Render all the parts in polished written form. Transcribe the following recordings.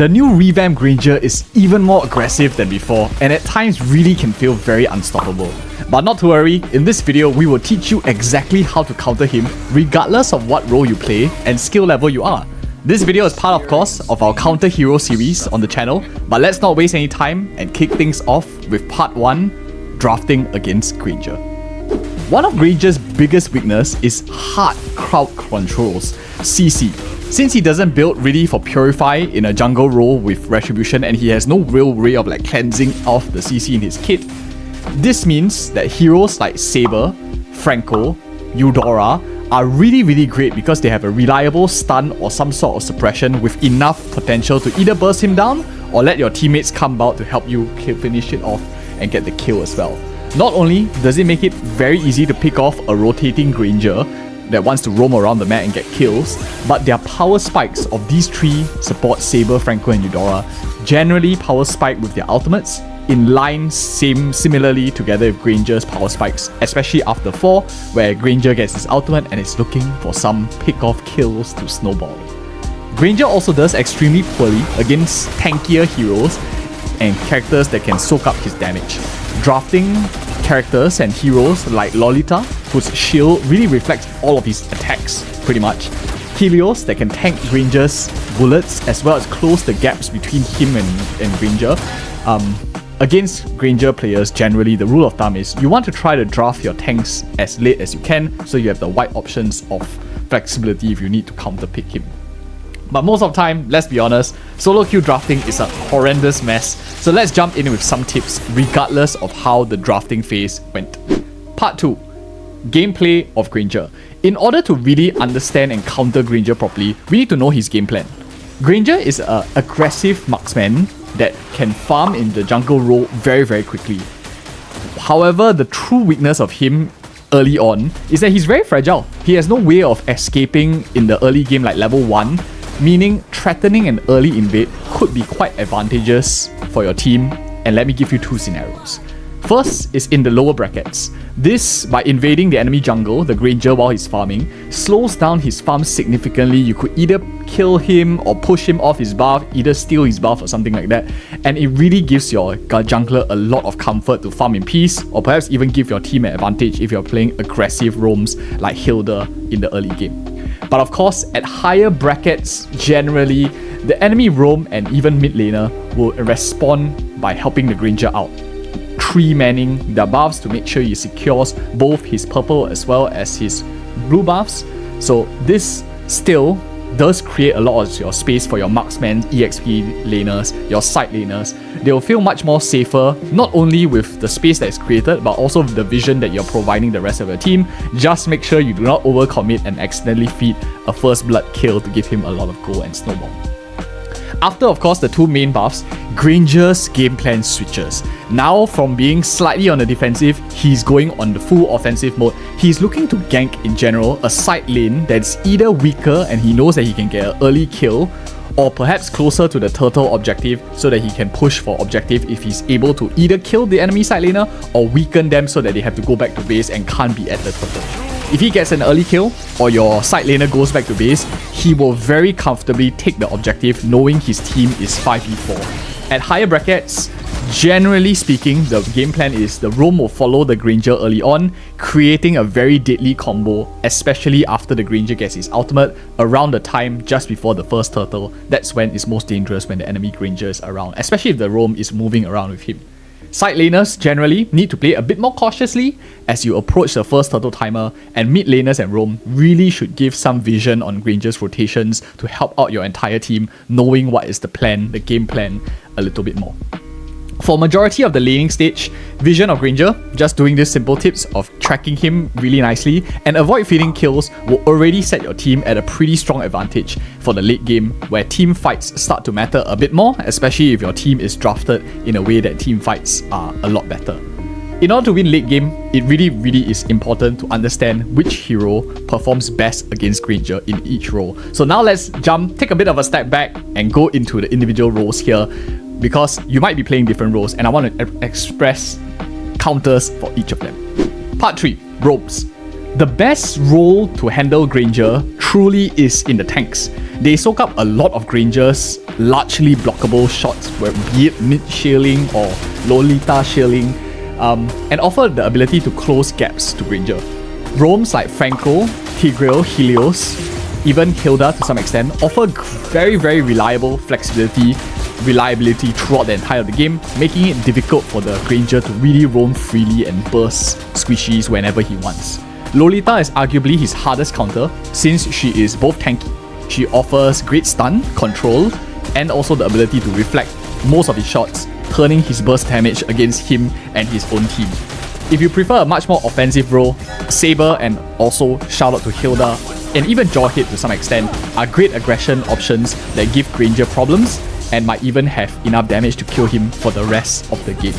The new revamped Granger is even more aggressive than before and at times really can feel very unstoppable. But not to worry, in this video we will teach you exactly how to counter him regardless of what role you play and skill level you are. This video is part of course of our counter hero series on the channel, but let's not waste any time and kick things off with part 1, drafting against Granger. One of Granger's biggest weakness is hard crowd controls, CC. Since he doesn't build really for Purify in a jungle role with Retribution and he has no real way of cleansing off the CC in his kit, this means that heroes like Saber, Franco, Eudora are really great because they have a reliable stun or some sort of suppression with enough potential to either burst him down or let your teammates come out to help you finish it off and get the kill as well. Not only does it make it very easy to pick off a rotating Granger that wants to roam around the map and get kills, but their power spikes of these three support Saber, Franco and Eudora generally power spike with their ultimates in line similarly together with Granger's power spikes, especially after 4 where Granger gets his ultimate and is looking for some pick-off kills to snowball. Granger also does extremely poorly against tankier heroes and characters that can soak up his damage. Drafting characters and heroes like Lolita, whose shield really reflects all of his attacks pretty much. Helios that can tank Granger's bullets as well as close the gaps between him and Granger. Against Granger players, generally the rule of thumb is you want to try to draft your tanks as late as you can so you have the wide options of flexibility if you need to counter pick him. But most of the time, let's be honest, solo queue drafting is a horrendous mess, so let's jump in with some tips regardless of how the drafting phase went. Part 2. Gameplay of Granger. In order to really understand and counter Granger properly, we need to know his game plan. Granger is an aggressive marksman that can farm in the jungle role very quickly. However, the true weakness of him early on is that he's very fragile. He has no way of escaping in the early game like level 1, meaning threatening an early invade could be quite advantageous for your team, and let me give you 2 scenarios. First is in the lower brackets. This, by invading the enemy jungle, the Granger while he's farming, slows down his farm significantly. You could either kill him or push him off his buff, either steal his buff or something like that, and it really gives your jungler a lot of comfort to farm in peace, or perhaps even give your team an advantage if you're playing aggressive roams like Hilda in the early game. But of course, at higher brackets, generally, the enemy roam and even mid laner will respond by helping the Granger out. 3-manning their buffs to make sure he secures both his purple as well as his blue buffs. So this still does create a lot of your space for your marksman, EXP laners, your side laners. They will feel much more safer, not only with the space that is created, but also with the vision that you're providing the rest of your team. Just make sure you do not overcommit and accidentally feed a first blood kill to give him a lot of gold and snowball. After, of course, the 2 main buffs, Granger's game plan switches. Now, from being slightly on the defensive, he's going on the full offensive mode. He's looking to gank in general, a side lane that's either weaker and he knows that he can get an early kill, or perhaps closer to the turtle objective so that he can push for objective if he's able to either kill the enemy side laner or weaken them so that they have to go back to base and can't be at the turtle. If he gets an early kill, or your side laner goes back to base, he will very comfortably take the objective knowing his team is 5v4. At higher brackets, generally speaking, the game plan is the roam will follow the Granger early on, creating a very deadly combo, especially after the Granger gets his ultimate, around the time just before the first turtle. That's when it's most dangerous, when the enemy Granger is around, especially if the roam is moving around with him. Side laners generally need to play a bit more cautiously as you approach the first turtle timer, and mid laners and roam really should give some vision on Granger's rotations to help out your entire team, knowing what is the plan, the game plan a little bit more. For majority of the laning stage, vision of Granger, just doing these simple tips of tracking him really nicely and avoid feeding kills will already set your team at a pretty strong advantage for the late game, where team fights start to matter a bit more, especially if your team is drafted in a way that team fights are a lot better. In order to win late game, it really is important to understand which hero performs best against Granger in each role. So now let's take a bit of a step back and go into the individual roles here, because you might be playing different roles and I want to express counters for each of them. Part 3. Roams. The best role to handle Granger truly is in the tanks. They soak up a lot of Granger's largely blockable shots, be it mid-shielding or Lolita shielding, and offer the ability to close gaps to Granger. Roams like Franco, Tigreal, Helios, even Hilda to some extent, offer very reliable reliability throughout the entire of the game, making it difficult for the Granger to really roam freely and burst squishies whenever he wants. Lolita is arguably his hardest counter since she is both tanky. She offers great stun, control, and also the ability to reflect most of his shots, turning his burst damage against him and his own team. If you prefer a much more offensive role, Saber and also shout out to Hilda and even Jawhead to some extent are great aggression options that give Granger problems and might even have enough damage to kill him for the rest of the game.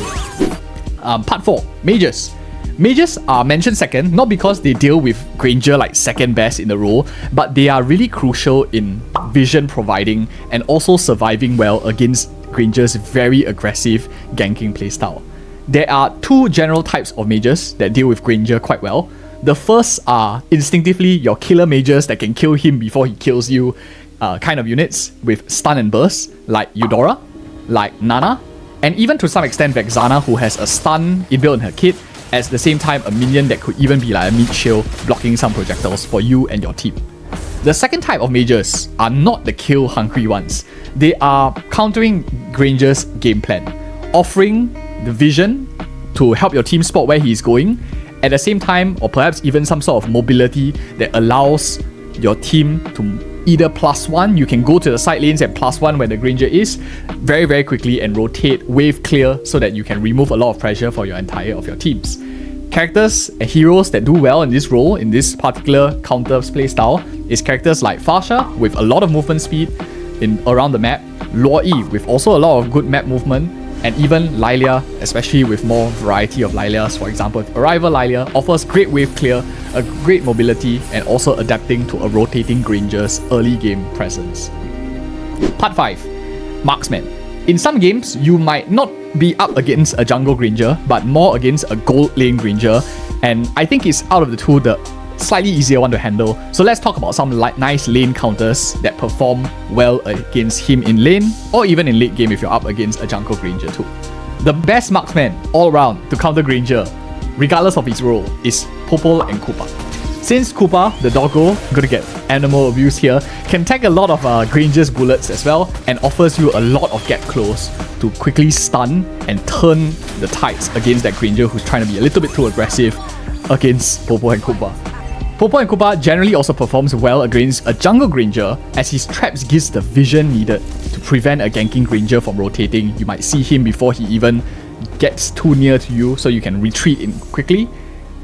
Part 4. Mages. Mages are mentioned second, not because they deal with Granger like second best in the role, but they are really crucial in vision providing and also surviving well against Granger's very aggressive ganking playstyle. There are two general types of mages that deal with Granger quite well. The first are instinctively your killer mages that can kill him before he kills you kind of units with stun and burst, like Eudora, like Nana, and even to some extent Vexana, who has a stun inbuilt in her kit, at the same time a minion that could even be like a mid-shield blocking some projectiles for you and your team. The second type of mages are not the kill-hungry ones. They are countering Granger's game plan, offering the vision to help your team spot where he is going, at the same time, or perhaps even some sort of mobility that allows your team to either +1, you can go to the side lanes and +1 where the Granger is, very quickly and rotate, wave clear, so that you can remove a lot of pressure for your entire of your teams. Characters and heroes that do well in this role, in this particular counter play style, is characters like Fasha with a lot of movement speed around the map, Luo-Yi with also a lot of good map movement, and even Lilia, especially with more variety of Lilias. For example, Arrival Lilia offers great wave clear, a great mobility, and also adapting to a rotating Granger's early game presence. Part 5. Marksman. In some games, you might not be up against a jungle Granger, but more against a gold lane Granger, and I think it's out of the two the slightly easier one to handle. So let's talk about some nice lane counters that perform well against him in lane, or even in late game if you're up against a jungle Granger too. The best marksman all around to counter Granger, regardless of his role, is Popol and Koopa. Since Koopa, the doggo, gonna get animal abuse here, can take a lot of Granger's bullets as well and offers you a lot of get close to quickly stun and turn the tides against that Granger who's trying to be a little bit too aggressive against Popol and Koopa. Popol and Koopa generally also performs well against a jungle Granger, as his traps gives the vision needed to prevent a ganking Granger from rotating. You might see him before he even gets too near to you, so you can retreat in quickly.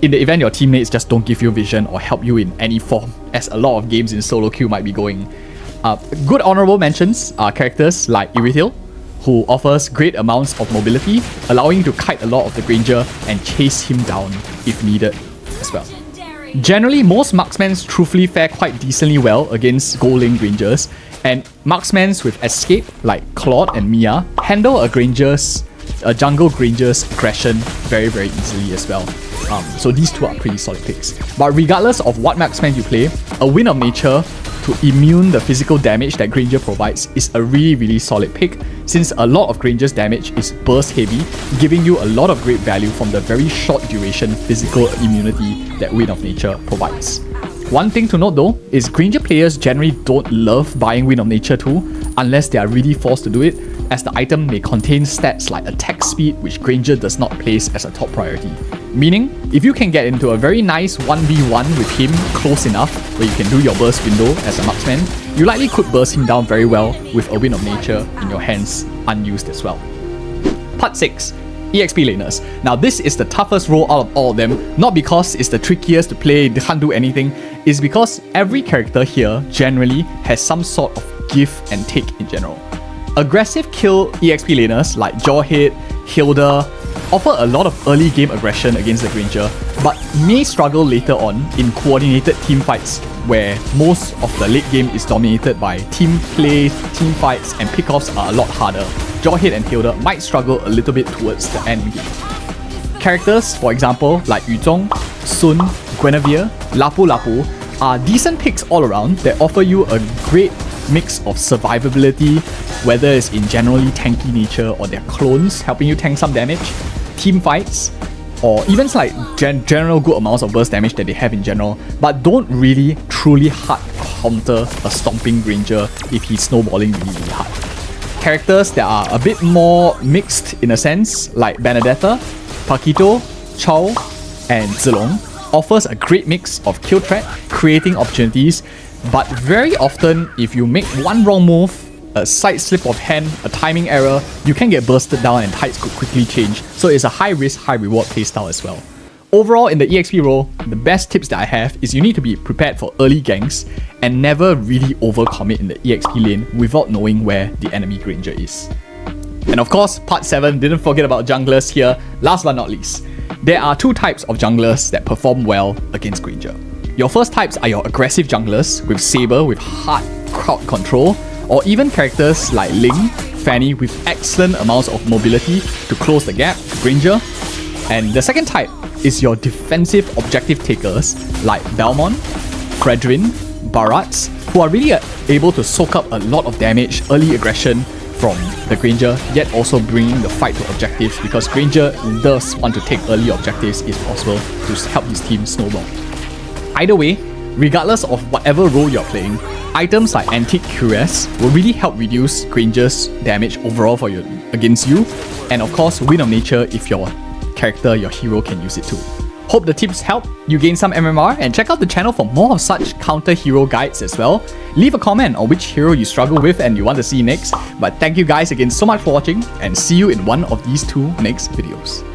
In the event your teammates just don't give you vision or help you in any form, as a lot of games in solo queue might be going. Good honorable mentions are characters like Irithil, who offers great amounts of mobility, allowing you to kite a lot of the Granger and chase him down if needed as well. Generally, most marksmen truthfully fare quite decently well against gold lane Grangers, and marksmen with escape like Claude and Mia handle a jungle Granger's aggression very easily as well. So these two are pretty solid picks. But regardless of what marksman you play, a Wind of Nature to immune the physical damage that Granger provides is a really solid pick, since a lot of Granger's damage is burst heavy, giving you a lot of great value from the very short duration physical immunity that Wind of Nature provides. One thing to note though is Granger players generally don't love buying Wind of Nature 2 unless they are really forced to do it, as the item may contain stats like attack speed, which Granger does not place as a top priority. Meaning, if you can get into a very nice 1v1 with him close enough where you can do your burst window as a marksman, you likely could burst him down very well with a Wind of Nature in your hands unused as well. Part 6. EXP laners. Now this is the toughest role out of all of them, not because it's the trickiest to play, they can't do anything, it's because every character here generally has some sort of give and take in general. Aggressive kill EXP laners like Jawhead, Hilda offer a lot of early game aggression against the Granger, but may struggle later on in coordinated team fights where most of the late game is dominated by team play, team fights, and pickoffs are a lot harder. Jawhead and Hilda might struggle a little bit towards the end game. Characters, for example, like Yuzhong, Sun, Guinevere, Lapu Lapu are decent picks all around that offer you a great mix of survivability, whether it's in generally tanky nature or their clones helping you tank some damage, team fights, or even like general good amounts of burst damage that they have in general, but don't really truly hard counter a stomping Granger if he's snowballing really hard. Characters that are a bit more mixed in a sense, like Benedetta, Paquito, Chao, and Zilong, offers a great mix of kill threat, creating opportunities, but very often if you make one wrong move, a side slip of hand, a timing error, you can get bursted down and tides could quickly change, so it's a high risk, high reward playstyle as well. Overall, in the EXP role, the best tips that I have is you need to be prepared for early ganks and never really overcommit in the EXP lane without knowing where the enemy Granger is. And of course, part 7, didn't forget about junglers here. Last but not least, there are 2 types of junglers that perform well against Granger. Your first types are your aggressive junglers with Saber with hard crowd control, or even characters like Ling, Fanny with excellent amounts of mobility to close the gap to Granger. And the second type is your defensive objective takers like Belmont, Fredrin, Barats, who are really able to soak up a lot of damage, early aggression from the Granger, yet also bringing the fight to objectives, because Granger does want to take early objectives if possible to help his team snowball. Either way, regardless of whatever role you're playing, items like Antique Cuirass will really help reduce Granger's damage overall for you against you, and of course Wind of Nature if your character, your hero can use it too. Hope the tips help you gain some MMR, and check out the channel for more of such counter hero guides as well. Leave a comment on which hero you struggle with and you want to see next. But thank you guys again so much for watching, and see you in one of these 2 next videos.